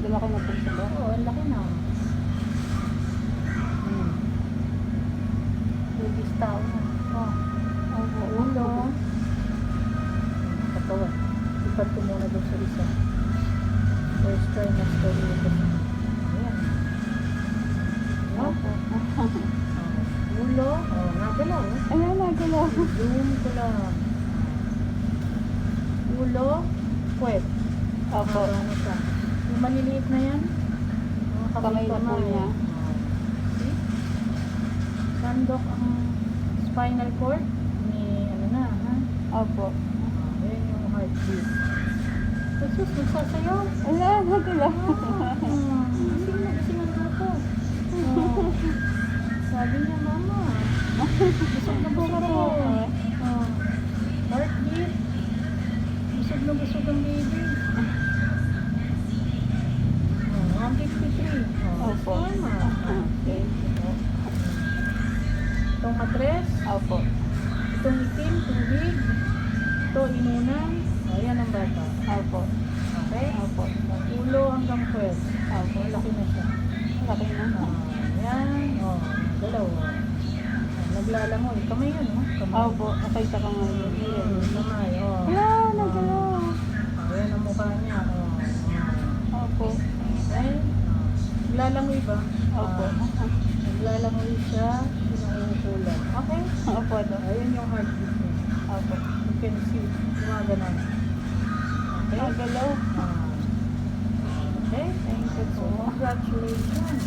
Lumaki na po sila. Oo, ang laki na. Baby's tao na. Oh. Opo. Ulo. Katawan. Ipat ko muna doon sa isa. First trimester ulo. Ayan. Opo. Ulo. Oh, nagalaw. Ayan, nagalaw. Zoom ko lang. Ulo. Puwet. Opo. Ano siya? Yung maliliit na yan. Kamay na po niya. See? Sandok ang spinal cord. Ni ano na, ha? Opo. Ayan yung heartbeat. Jesus, nagsasayaw. Ayan, nagalaw. Gising ang ako. Sabi niya, mama. Busog na busog ako. Heartbeat. Busog na busog ang baby. 153. Opo. Okay. Itong matres. Opo. Itong itim, tubig. Ito, inunan. Ayan ang bata. Opo. Okay? Opo. Ulo hanggang puwet. Opo. Laki na siya. Laki na. Ayan. Dalaw. Naglalangoy. Kamay yun, no? Kamay. Opo. Nakita ko ngayon. Ayan. Kamay, Ayan, nagalaw. Ayan ang mukha niya. Opo. Okay? Naglalangoy ba? Opo. Naglalangoy siya. Sinuukulan. Okay? Opo. Ayan yung heartbeat niya. Opo. You can see. Gumaganon. Okay? Nagalaw. Okay? Thank you So, po. congratulations.